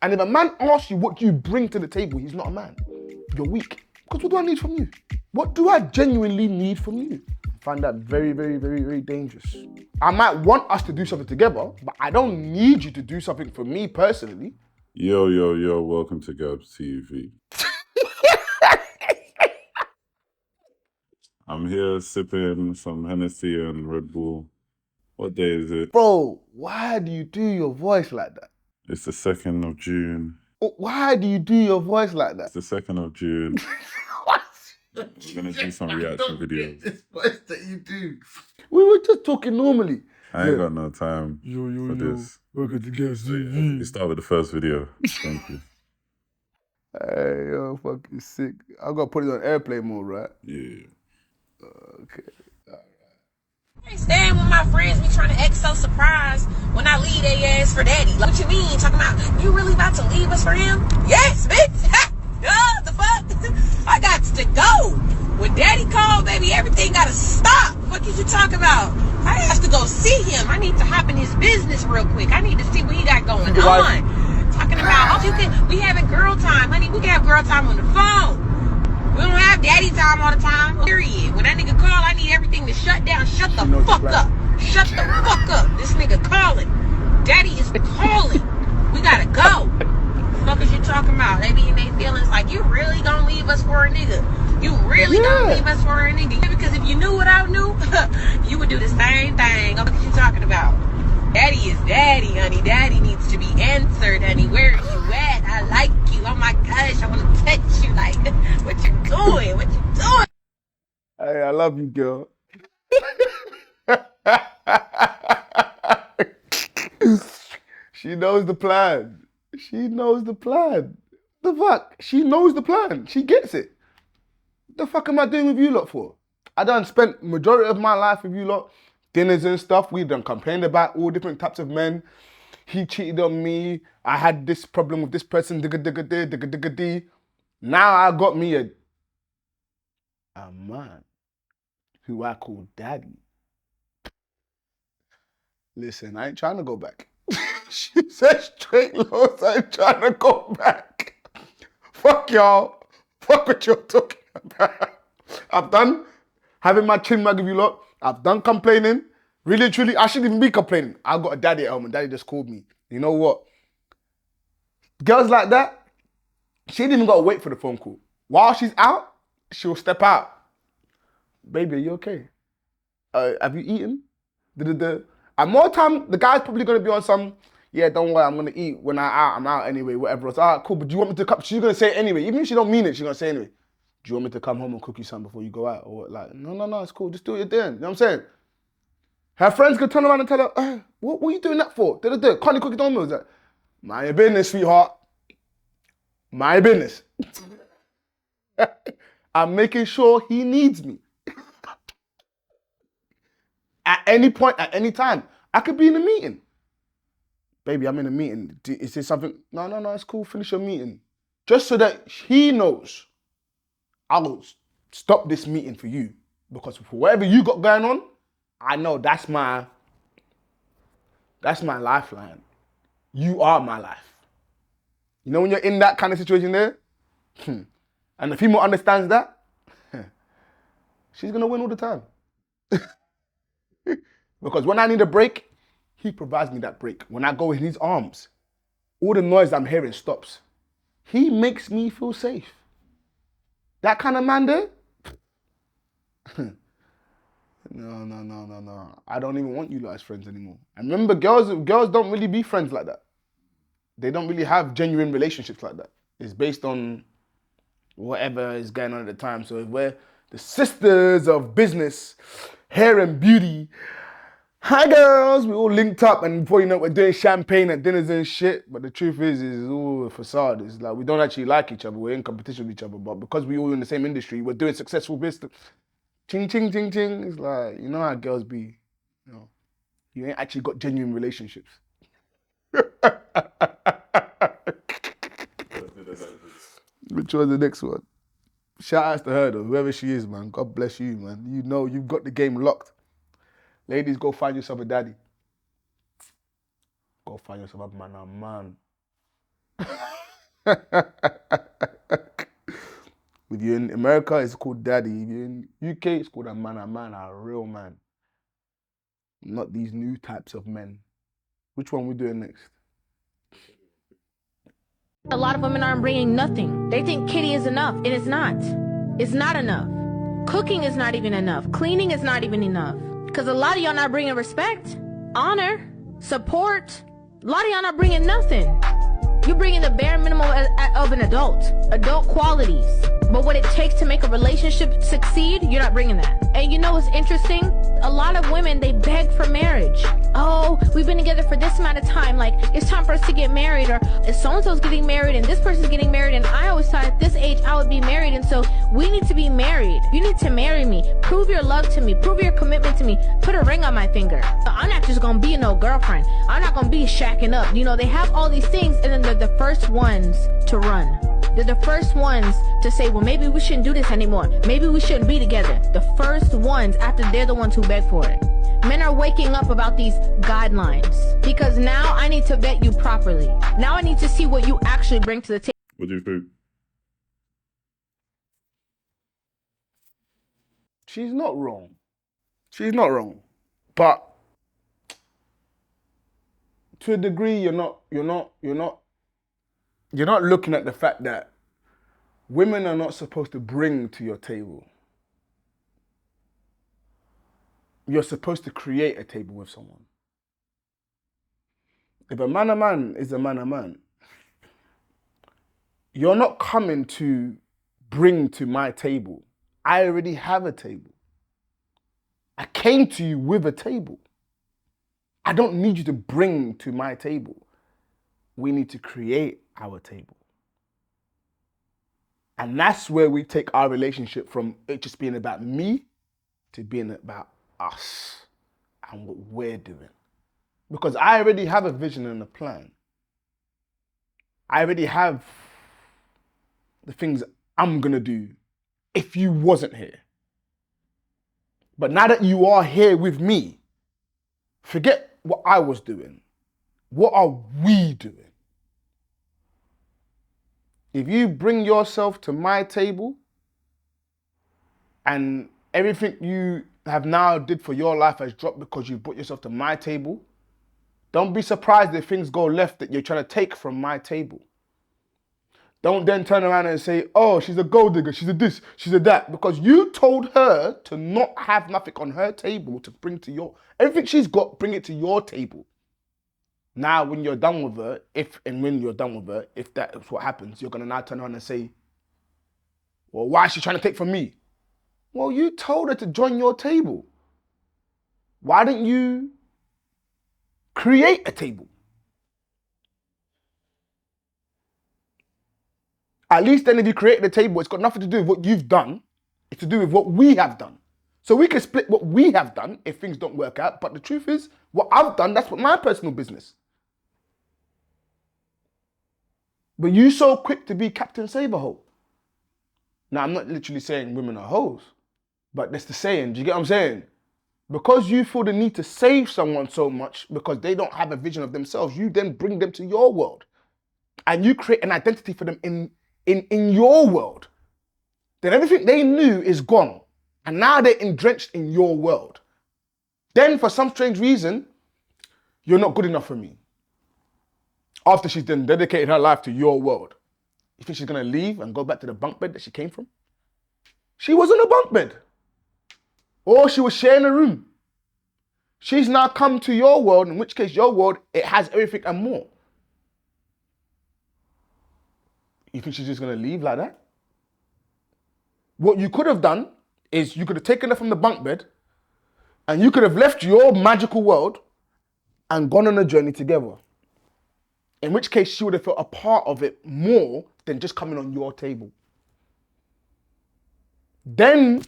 And if a man asks you what you bring to the table, he's not a man. You're weak. Because what do I need from you? What do I genuinely need from you? I find that very, very, very, very dangerous. I might want us to do something together, but I don't need you to do something for me personally. Yo, welcome to GABZ TV. I'm here sipping some Hennessy and Red Bull. What day is it? Bro, why do you do your voice like that? It's the 2nd of June. Why do you do your voice like that? It's the 2nd of June. What? We're gonna do some reaction videos. This voice that you do. We were just talking normally. I ain't got no time for this. Welcome to GABZ. We start with the first video. Thank you. Hey, yo, fucking sick. I gotta put it on airplane mode, right? Yeah. Okay. I ain't staying with my friends, me trying to act so surprised when I leave their ass for daddy. Like, what you mean? Talking about, you really about to leave us for him? Yes, bitch. The fuck? I got to go. When daddy called, baby, everything gotta stop. What is you talking about? I have to go see him. I need to hop in his business real quick. I need to see what he got going on. Talking about, we having girl time. Honey, we can have girl time on the phone. We don't have daddy time all the time. Period. When that nigga call, I need everything to shut down. Shut the fuck up. Shut the fuck up. This nigga calling. Daddy is calling. We gotta go. Fuck is you talking about? They be in their feelings like, you really gonna leave us for a nigga? You really gonna leave us for a nigga? Because if you knew what I knew, you would do the same thing. What are you talking about? Daddy is daddy, honey. Daddy needs to be answered, honey. Where are you at? I like you. Oh my gosh, I want to touch you. Like, what you doing? What you doing? Hey, I love you, girl. She knows the plan. She knows the plan. The fuck? She knows the plan. She gets it. The fuck am I doing with you lot for? I done spent majority of my life with you lot. Dinners and stuff. We done complained about all different types of men. He cheated on me. I had this problem with this person. Digga. Now I got me a man who I call daddy. Listen, I ain't trying to go back. She said straight loads, I ain't trying to go back. Fuck y'all. Fuck what you're talking about. I've done having my chin mag with you lot. I've done complaining. Really, truly, I shouldn't even be complaining. I got a daddy at home and daddy just called me. You know what? Girls like that, she ain't even got to wait for the phone call. While she's out, she'll step out. Baby, are you okay? Have you eaten? And more time, the guy's probably going to be on some, yeah, don't worry, I'm going to eat when I'm out anyway, whatever. It's all right, cool, but do you want me to come? She's going to say it anyway. Even if she don't mean it, she's going to say it anyway. Do you want me to come home and cook you something before you go out? Or what? Like, no, it's cool. Just do what you're doing. You know what I'm saying? Her friends could turn around and tell her, what are you doing that for? Can't you cook your own meals? Like, mind your business, sweetheart. Mind your business. I'm making sure he needs me. At any point, at any time. I could be in a meeting. Baby, I'm in a meeting. Is there something? No, it's cool. Finish your meeting. Just so that he knows I will stop this meeting for you. Because for whatever you got going on, I know that's my lifeline. You are my life. You know when you're in that kind of situation there? And the female understands that, she's going to win all the time. Because when I need a break, he provides me that break. When I go in his arms, all the noise I'm hearing stops. He makes me feel safe. That kind of man there? No. I don't even want you lot as friends anymore. And remember, girls don't really be friends like that. They don't really have genuine relationships like that. It's based on whatever is going on at the time. So if we're the sisters of business, hair and beauty, hi girls, we all linked up, and before you know it, we're doing champagne at dinners and shit. But the truth is all a facade. It's like we don't actually like each other. We're in competition with each other. But because we're all in the same industry, we're doing successful business. Ching. It's like, you know how girls be. You know, you ain't actually got genuine relationships. Which was the next one? Shout outs to her though, whoever she is, man. God bless you, man. You know you've got the game locked. Ladies, go find yourself a daddy. Go find yourself a man. If you're in America, it's called daddy. If you're in UK, it's called a man, a real man. Not these new types of men. Which one we doing next? A lot of women aren't bringing nothing. They think kitty is enough, and it's not. It's not enough. Cooking is not even enough. Cleaning is not even enough. Because a lot of y'all not bringing respect, honor, support. A lot of y'all not bringing nothing. You're bringing the bare minimum of an adult qualities. But what it takes to make a relationship succeed, you're not bringing that. And you know what's interesting? A lot of women, they beg for marriage. Oh, we've been together for this amount of time. Like, it's time for us to get married. Or if so-and-so's getting married and this person's getting married. And I always thought at this age I would be married. And so we need to be married. You need to marry me. Prove your love to me. Prove your commitment to me. Put a ring on my finger. I'm not just going to be no girlfriend. I'm not going to be shacking up. You know, they have all these things and then they're the first ones to run. They're the first ones to say, well, maybe we shouldn't do this anymore. Maybe we shouldn't be together. The first ones after they're the ones who beg for it. Men are waking up about these guidelines because now I need to vet you properly. Now I need to see what you actually bring to the table. What do you think? She's not wrong. She's not wrong. But to a degree, you're not looking at the fact that women are not supposed to bring to your table. You're supposed to create a table with someone. If a man is a man, you're not coming to bring to my table. I already have a table. I came to you with a table. I don't need you to bring to my table. We need to create our table. And that's where we take our relationship from it just being about me to being about us and what we're doing. Because I already have a vision and a plan. I already have the things I'm going to do if you wasn't here. But now that you are here with me, forget what I was doing. What are we doing? If you bring yourself to my table and everything you have now did for your life has dropped because you brought yourself to my table, don't be surprised if things go left that you're trying to take from my table. Don't then turn around and say, oh, she's a gold digger, she's a this, she's a that. Because you told her to not have nothing on her table to bring to your... Everything she's got, bring it to your table. Now, when you're done with her, if that's what happens, you're going to now turn around and say, well, why is she trying to take from me? Well, you told her to join your table. Why didn't you create a table? At least then if you create the table, it's got nothing to do with what you've done. It's to do with what we have done. So we can split what we have done if things don't work out. But the truth is, what I've done, that's what my personal business. But you so quick to be Captain Saberhole. Now, I'm not literally saying women are hoes, but that's the saying. Do you get what I'm saying? Because you feel the need to save someone so much because they don't have a vision of themselves, you then bring them to your world. And you create an identity for them in your world. Then everything they knew is gone. And now they're drenched in your world. Then for some strange reason, you're not good enough for me. After she's then dedicated her life to your world. You think she's going to leave and go back to the bunk bed that she came from? She was on a bunk bed. Or she was sharing a room. She's now come to your world, in which case your world, it has everything and more. You think she's just going to leave like that? What you could have done is you could have taken her from the bunk bed and you could have left your magical world and gone on a journey together. In which case she would have felt a part of it more than just coming on your table. Then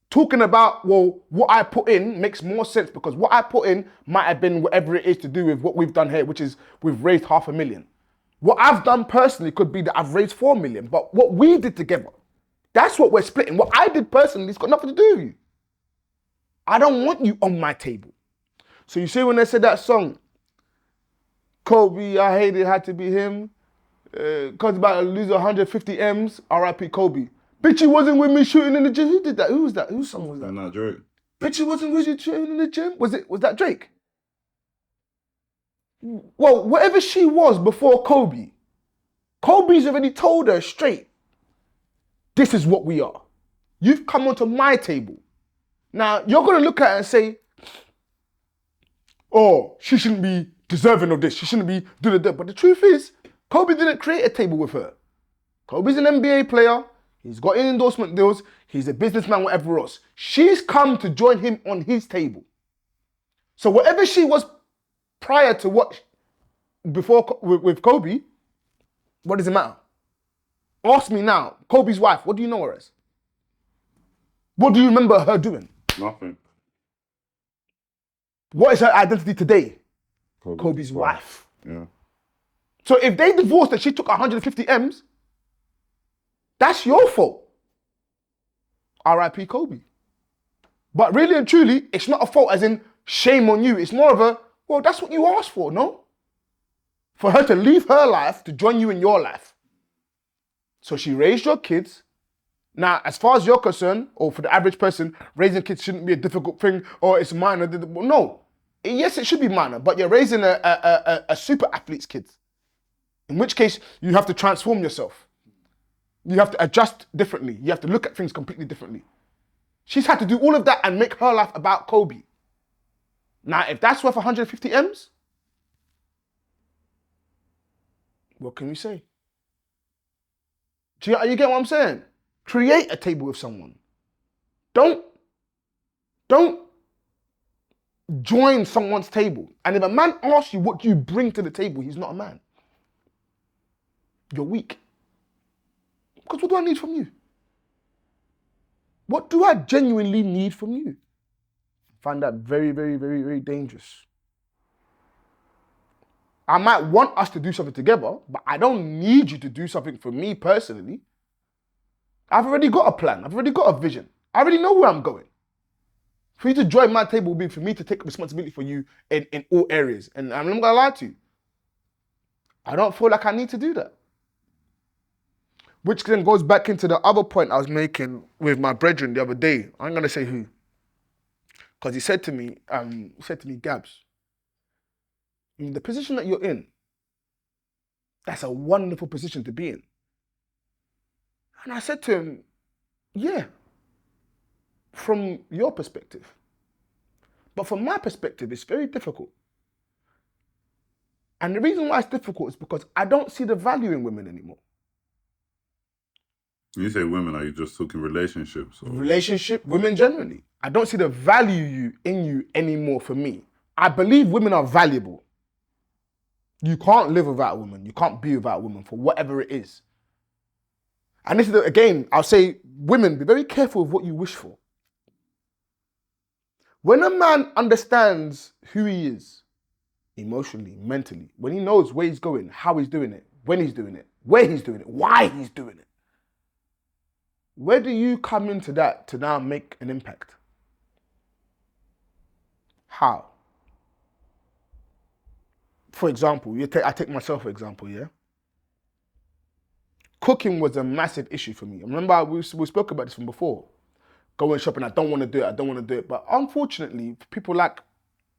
talking about, well, what I put in makes more sense because what I put in might have been whatever it is to do with what we've done here, which is we've raised $500,000. What I've done personally could be that I've raised 4 million, but what we did together, that's what we're splitting. What I did personally, it's got nothing to do with you. I don't want you on my table. So you see when they said that song, Kobe, I hate it, had to be him. Cause about to lose 150 M's, RIP Kobe. Bitch, he wasn't with me shooting in the gym. Who did that? Who was that? Whose song was that? Not Drake. Bitch, he wasn't with you shooting in the gym. Was that Drake? Well, whatever she was before Kobe, Kobe's already told her straight, this is what we are. You've come onto my table. Now, you're going to look at her and say, oh, she shouldn't be deserving of this. She shouldn't be doing that. But the truth is, Kobe didn't create a table with her. Kobe's an NBA player. He's got endorsement deals. He's a businessman, whatever else. She's come to join him on his table. So whatever she was prior to what, before with Kobe, what does it matter? Ask me now, Kobe's wife, what do you know her as? What do you remember her doing? Nothing. What is her identity today? Kobe's wife. Yeah. So if they divorced and she took 150 M's, that's your fault. RIP Kobe. But really and truly, it's not a fault as in shame on you. It's more of a, well, that's what you asked for, no? For her to leave her life to join you in your life. So she raised your kids. Now, as far as you're concerned, or for the average person, raising kids shouldn't be a difficult thing, or it's minor. No. Yes, it should be minor, but you're raising a super athlete's kids. In which case, you have to transform yourself. You have to adjust differently. You have to look at things completely differently. She's had to do all of that and make her life about Kobe. Now, if that's worth 150 M's, what can we say? Do you get what I'm saying? Create a table with someone. Don't join someone's table. And if a man asks you what do you bring to the table, he's not a man. You're weak. Because what do I need from you? What do I genuinely need from you? I find that very, very, very, very dangerous. I might want us to do something together, but I don't need you to do something for me personally. I've already got a plan. I've already got a vision. I already know where I'm going. For you to join my table will be for me to take responsibility for you in all areas. And I'm not going to lie to you. I don't feel like I need to do that. Which then goes back into the other point I was making with my brethren the other day. I'm going to say who. Because he said to me, Gabs, in the position that you're in, that's a wonderful position to be in. And I said to him, yeah, from your perspective. But from my perspective, it's very difficult. And the reason why it's difficult is because I don't see the value in women anymore. When you say women, are you just talking relationships? Or? Relationship, women generally. I don't see the value in you anymore for me. I believe women are valuable. You can't live without a woman. You can't be without a woman for whatever it is. And this is, again, I'll say, women, be very careful of what you wish for. When a man understands who he is, emotionally, mentally, when he knows where he's going, how he's doing it, when he's doing it, where he's doing it, why he's doing it, where do you come into that to now make an impact? How? For example, I take myself for example, yeah? Cooking was a massive issue for me. Remember, we spoke about this from before. Going shopping, I don't want to do it. But unfortunately, for people like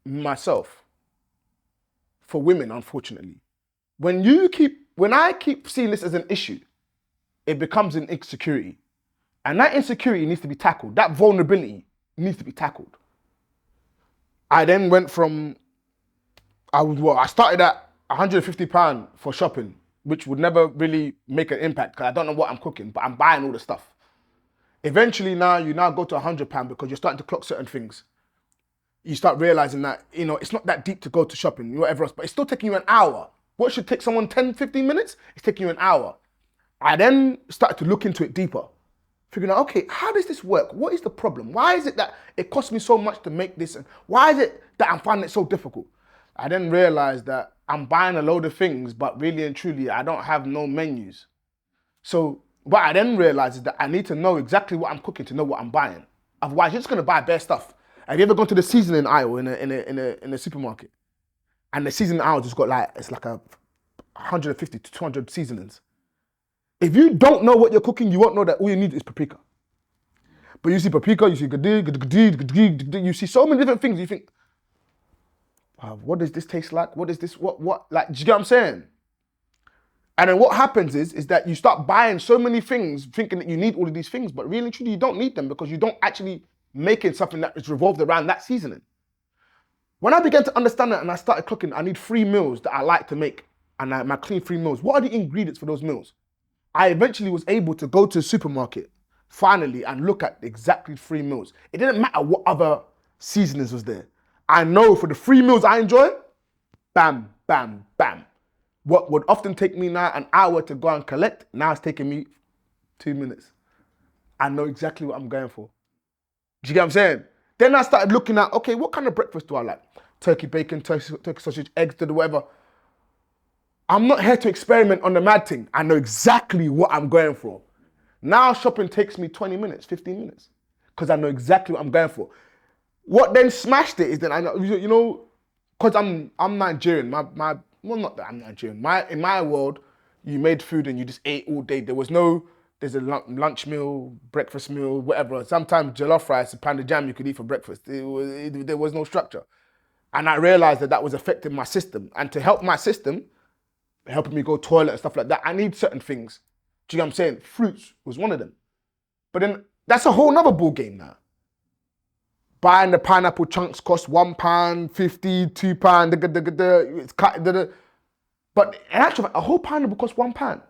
myself, for women, unfortunately, when I keep seeing this as an issue, it becomes an insecurity. And that insecurity needs to be tackled. That vulnerability needs to be tackled. I then went from, I started at £150 for shopping, which would never really make an impact because I don't know what I'm cooking, but I'm buying all the stuff. Eventually you now go to £100 because you're starting to clock certain things. You start realizing that, it's not that deep to go to shopping, whatever else, but it's still taking you an hour. What should take someone 10, 15 minutes? It's taking you an hour. I then started to look into it deeper, figuring out, okay, how does this work? What is the problem? Why is it that it costs me so much to make this? And why is it that I'm finding it so difficult? I then realized that I'm buying a load of things, but really and truly, I don't have no menus. So what I then realized is that I need to know exactly what I'm cooking to know what I'm buying. Otherwise, you're just gonna buy bare stuff. Have you ever gone to the seasoning aisle in a supermarket? And the seasoning aisle just got it's like a 150 to 200 seasonings. If you don't know what you're cooking, you won't know that all you need is paprika. But you see paprika, you see you see so many different things. You think, wow, what does this taste like? What is this? What? Like, do you get what I'm saying? And then what happens is that you start buying so many things, thinking that you need all of these things, but really, truly, you don't need them because you don't actually making something that is revolved around that seasoning. When I began to understand that and I started cooking, I need 3 meals that I like to make, and my clean 3 meals. What are the ingredients for those meals? I eventually was able to go to the supermarket, finally, and look at exactly 3 meals. It didn't matter what other seasonings was there. I know for the 3 meals I enjoy, bam, bam, bam. What would often take me now an hour to go and collect, now it's taking me 2 minutes. I know exactly what I'm going for. Do you get what I'm saying? Then I started looking at, okay, what kind of breakfast do I like? Turkey bacon, turkey sausage, eggs, whatever. I'm not here to experiment on the mad thing. I know exactly what I'm going for. Now shopping takes me 20 minutes, 15 minutes, because I know exactly what I'm going for. What then smashed it is that I know, you know, because I'm Nigerian. Well, not that I'm Nigerian. In my world, you made food and you just ate all day. There's a lunch meal, breakfast meal, whatever. Sometimes jollof rice, a pound of jam you could eat for breakfast. There was no structure. And I realized that was affecting my system. And to help my system, helping me go toilet and stuff like that, I need certain things. Do you know what I'm saying? Fruits was one of them. But then that's a whole nother ball game now. Buying the pineapple chunks cost £1, £50, £2, it's cut. But in actual fact, a whole pineapple costs £1.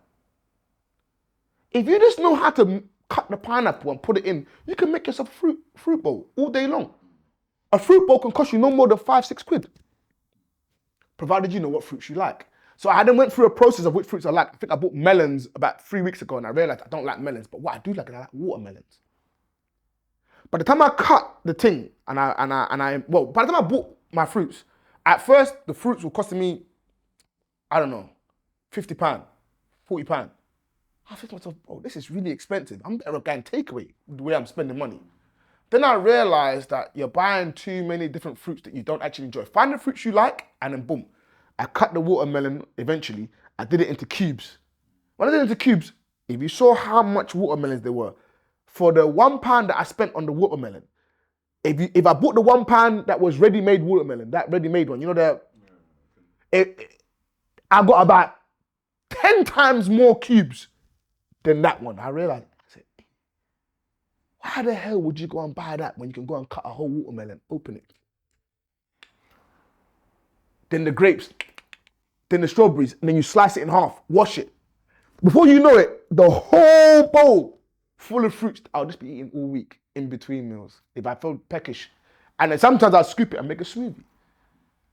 If you just know how to cut the pineapple and put it in, you can make yourself a fruit bowl all day long. A fruit bowl can cost you no more than £5-6, provided you know what fruits you like. So I then went through a process of which fruits I like. I think I bought melons about 3 weeks ago and I realized I don't like melons, but what I do like is I like watermelons. By the time I cut the thing by the time I bought my fruits, at first the fruits were costing me, I don't know, £50, £40. I think to myself, bro, this is really expensive. I'm better off going takeaway the way I'm spending money. Then I realized that you're buying too many different fruits that you don't actually enjoy. Find the fruits you like, and then boom. I cut the watermelon eventually. I did it into cubes. When I did it into cubes, if you saw how much watermelons there were, for the £1 that I spent on the watermelon, if I bought the £1 that was ready-made watermelon, that ready-made one, you know, I got about 10 times more cubes than that one. I realized, I said, why the hell would you go and buy that when you can go and cut a whole watermelon, open it? Then the grapes, then the strawberries, and then you slice it in half, wash it. Before you know it, the whole bowl full of fruits I'll just be eating all week in between meals if I felt peckish. And then sometimes I'll scoop it and make a smoothie.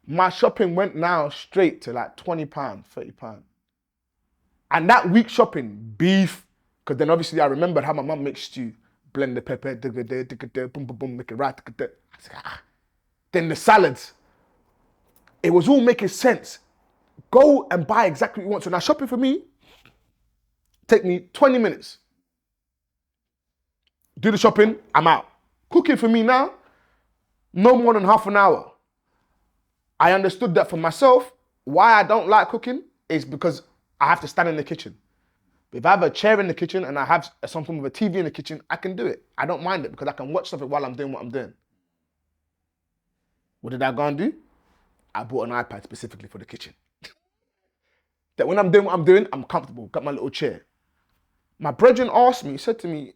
My shopping went now straight to like £20, £30. And that week shopping, beef, because then obviously I remembered how my mum makes stew, blend the pepper, boom, boom, boom, make it right. Then the salads. It was all making sense. Go and buy exactly what you want. So now shopping for me, take me 20 minutes. Do the shopping, I'm out. Cooking for me now, no more than half an hour. I understood that for myself, why I don't like cooking is because I have to stand in the kitchen. If I have a chair in the kitchen and I have some form of a TV in the kitchen, I can do it. I don't mind it because I can watch something while I'm doing what I'm doing. What did I go and do? I bought an iPad specifically for the kitchen. That when I'm doing what I'm doing, I'm comfortable, got my little chair. My brethren asked me, he said to me,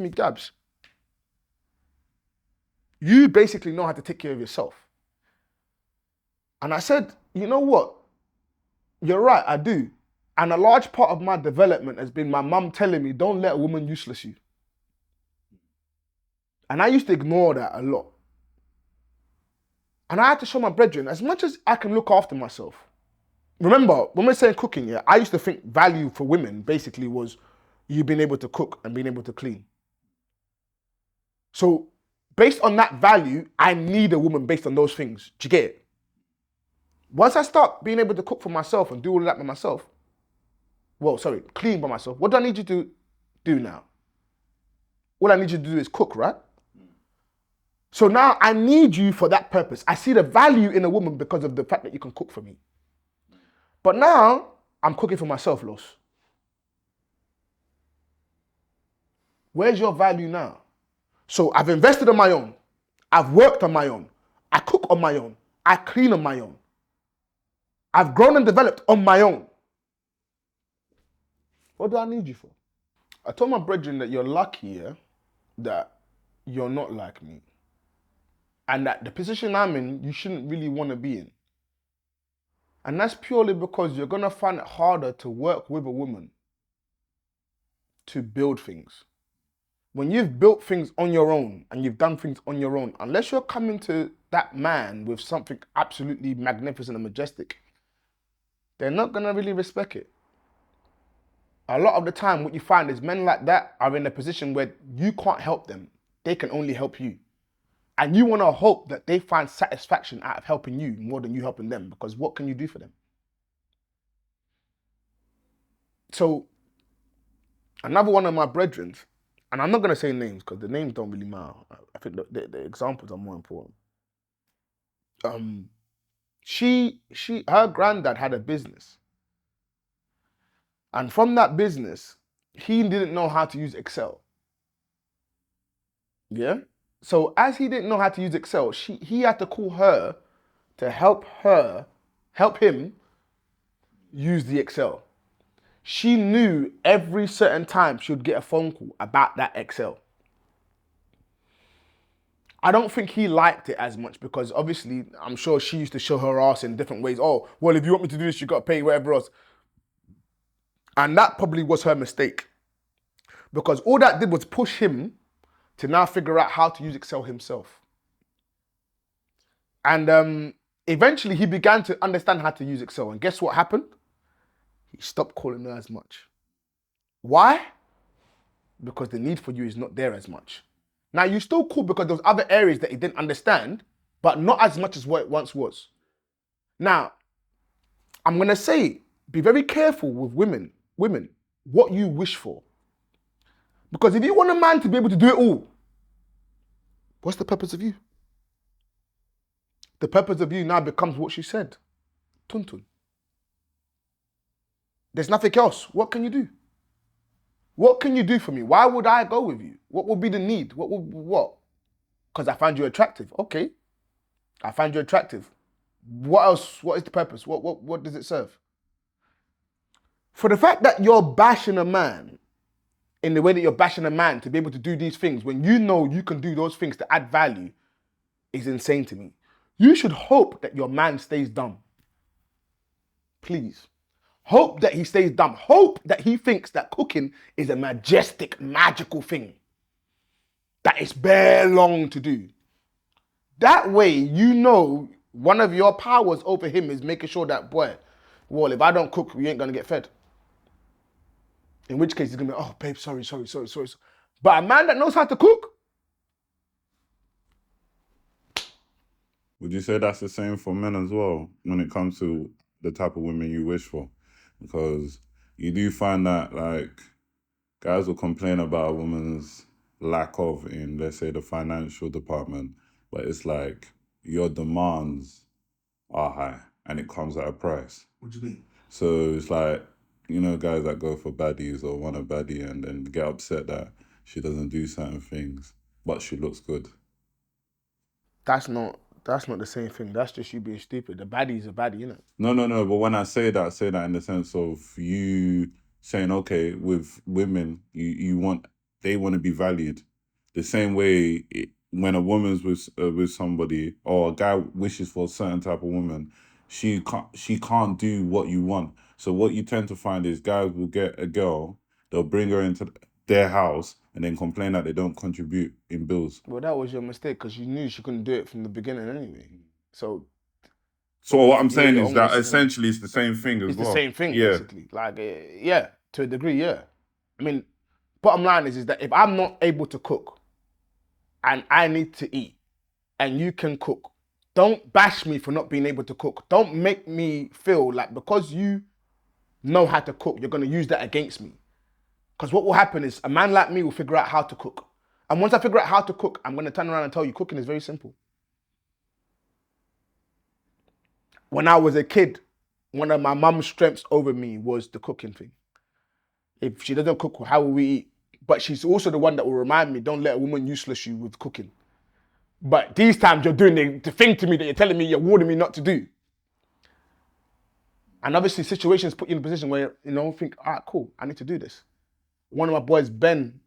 Gabs, you basically know how to take care of yourself. And I said, you know what? You're right, I do. And a large part of my development has been my mum telling me, don't let a woman useless you. And I used to ignore that a lot. And I had to show my brethren, as much as I can look after myself. Remember, when we're saying cooking, yeah, I used to think value for women basically was you being able to cook and being able to clean. So based on that value, I need a woman based on those things. Do you get it? Once I start being able to cook for myself and do all of that by myself, clean by myself, what do I need you to do now? All I need you to do is cook, right? So now I need you for that purpose. I see the value in a woman because of the fact that you can cook for me. But now, I'm cooking for myself, Los. Where's your value now? So I've invested on my own. I've worked on my own. I cook on my own. I clean on my own. I've grown and developed on my own. What do I need you for? I told my brethren that you're lucky, yeah, that you're not like me. And that the position I'm in, you shouldn't really want to be in. And that's purely because you're going to find it harder to work with a woman to build things. When you've built things on your own and you've done things on your own, unless you're coming to that man with something absolutely magnificent and majestic, they're not going to really respect it. A lot of the time, what you find is men like that are in a position where you can't help them. They can only help you. And you want to hope that they find satisfaction out of helping you more than you helping them, because what can you do for them? So, another one of my brethren, and I'm not going to say names because the names don't really matter. I think the examples are more important. Her granddad had a business. And from that business, he didn't know how to use Excel. Yeah? So as he didn't know how to use Excel, he had to call her to help him use the Excel. She knew every certain time she would get a phone call about that Excel. I don't think he liked it as much because obviously I'm sure she used to show her ass in different ways. Oh, well, if you want me to do this, you got to pay whatever else. And that probably was her mistake. Because all that did was push him to now figure out how to use Excel himself. And eventually he began to understand how to use Excel. And guess what happened? He stopped calling her as much. Why? Because the need for you is not there as much. Now, you still call because there was other areas that he didn't understand, but not as much as what it once was. Now, I'm going to say, be very careful with women, what you wish for. Because if you want a man to be able to do it all, what's the purpose of you? The purpose of you now becomes what she said. Tuntun. There's nothing else. What can you do? What can you do for me? Why would I go with you? What would be the need? What? Because I find you attractive. Okay. I find you attractive. What else? What is the purpose? What does it serve? For the fact that you're bashing a man in the way that you're bashing a man to be able to do these things when you know you can do those things to add value is insane to me. You should hope that your man stays dumb. Please. Hope that he stays dumb. Hope that he thinks that cooking is a majestic, magical thing. That it's bare long to do. That way, you know one of your powers over him is making sure that, boy, well, if I don't cook, you ain't going to get fed. In which case, he's going to be, oh, babe, sorry. But a man that knows how to cook. Would you say that's the same for men as well when it comes to the type of women you wish for? Because you do find that, like, guys will complain about a woman's lack of in, let's say, the financial department, but it's like your demands are high and it comes at a price. What do you mean? So it's like, you know, guys that go for baddies or want a baddie and then get upset that she doesn't do certain things, but she looks good. That's not the same thing. That's just you being stupid. The baddie's a baddie, innit? No. But when I say that in the sense of you saying, okay, with women, they want to be valued. The same way when a woman's with somebody or a guy wishes for a certain type of woman, she can't do what you want. So what you tend to find is guys will get a girl, they'll bring her into their house and then complain that they don't contribute in bills. Well, that was your mistake because you knew she couldn't do it from the beginning anyway. So what I'm saying is that essentially it's the same thing as well. It's the same thing, basically. Like, yeah, to a degree, yeah. I mean, bottom line is that if I'm not able to cook and I need to eat and you can cook, don't bash me for not being able to cook. Don't make me feel like because you know how to cook, you're going to use that against me. Because what will happen is a man like me will figure out how to cook. And once I figure out how to cook, I'm going to turn around and tell you cooking is very simple. When I was a kid, one of my mum's strengths over me was the cooking thing. If she doesn't cook, how will we eat? But she's also the one that will remind me, don't let a woman useless you with cooking. But these times you're doing the thing to me that you're telling me, you're warning me not to do. And obviously situations put you in a position where, think, all right, cool, I need to do this. One of my boys, Ben,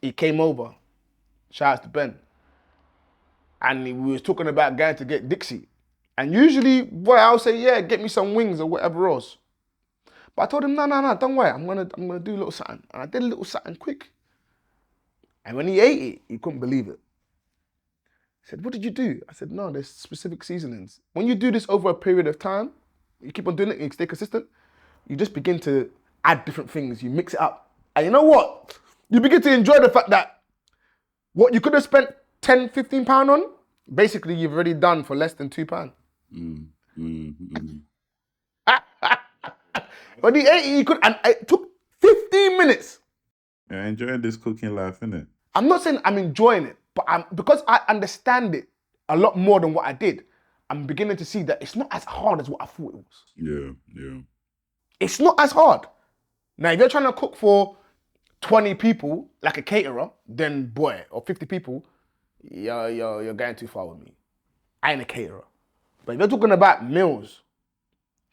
he came over. Shout out to Ben. And we was talking about going to get Dixie. And usually, boy, I'll say, yeah, get me some wings or whatever else. But I told him, no, don't worry. I'm gonna do a little something. And I did a little something quick. And when he ate it, he couldn't believe it. He said, what did you do? I said, no, there's specific seasonings. When you do this over a period of time, you keep on doing it and you stay consistent, you just begin to add different things. You mix it up. And you know what? You begin to enjoy the fact that what you could have spent 10, 15 pounds on, basically you've already done for less than £2. But he ate it, he could, and it took 15 minutes. You're enjoying this cooking life, innit? I'm not saying I'm enjoying it, but because I understand it a lot more than what I did, I'm beginning to see that it's not as hard as what I thought it was. Yeah. It's not as hard. Now, if you're trying to cook for 20 people, like a caterer, then boy, or 50 people, you're going too far with me. I ain't a caterer. But if you're talking about meals,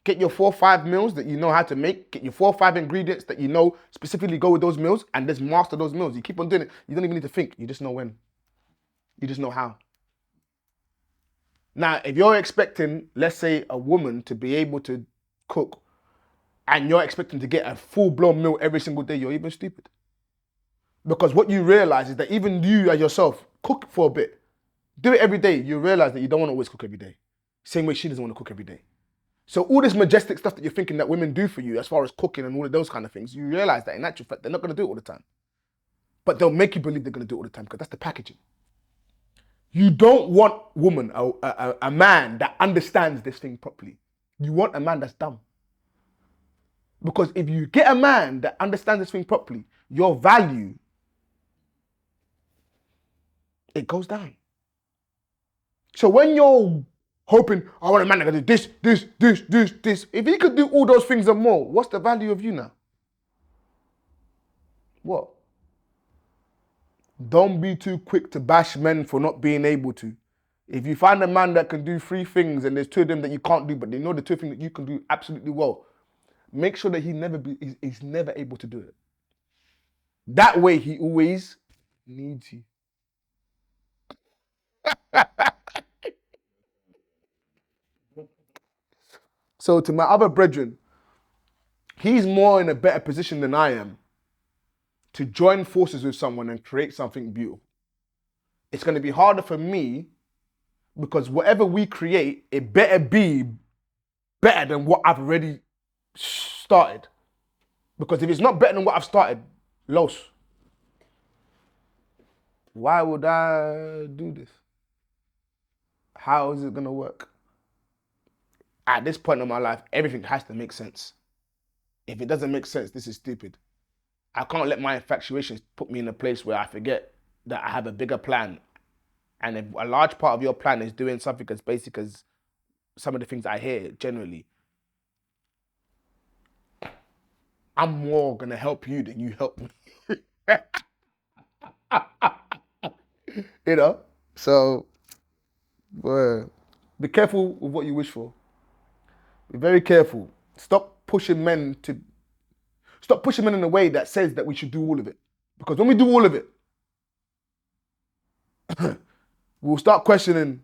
get your 4 or 5 meals that you know how to make, get your 4 or 5 ingredients that you know specifically go with those meals, and just master those meals. You keep on doing it. You don't even need to think. You just know when. You just know how. Now, if you're expecting, let's say, a woman to be able to cook, and you're expecting to get a full-blown meal every single day, you're even stupid. Because what you realize is that even you as yourself, cook for a bit. Do it every day. You realize that you don't want to always cook every day. Same way she doesn't want to cook every day. So all this majestic stuff that you're thinking that women do for you as far as cooking and all of those kind of things, you realize that in actual fact, they're not going to do it all the time. But they'll make you believe they're going to do it all the time because that's the packaging. You don't want a man that understands this thing properly. You want a man that's dumb. Because if you get a man that understands this thing properly, your value, it goes down. So when you're hoping, I want a man that can do this, if he could do all those things and more, what's the value of you now? What? Don't be too quick to bash men for not being able to. If you find a man that can do 3 things and there's 2 of them that you can't do, but they know the 2 things that you can do absolutely well, make sure that he's never able to do it. That way he always needs you. So to my other brethren, he's more in a better position than I am to join forces with someone and create something beautiful. It's going to be harder for me because whatever we create, it better be better than what I've already started. Because if it's not better than what I've started, los. Why would I do this? How is it going to work? At this point in my life, everything has to make sense. If it doesn't make sense, this is stupid. I can't let my infatuations put me in a place where I forget that I have a bigger plan. And if a large part of your plan is doing something as basic as some of the things I hear generally, I'm more going to help you than you help me. So, be careful with what you wish for. Be very careful. Stop pushing men in a way that says that we should do all of it. Because when we do all of it, we'll start questioning,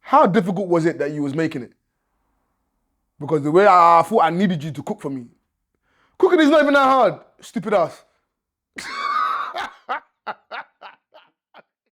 how difficult was it that you was making it? Because the way I thought I needed you to cook for me. Cooking is not even that hard, stupid ass.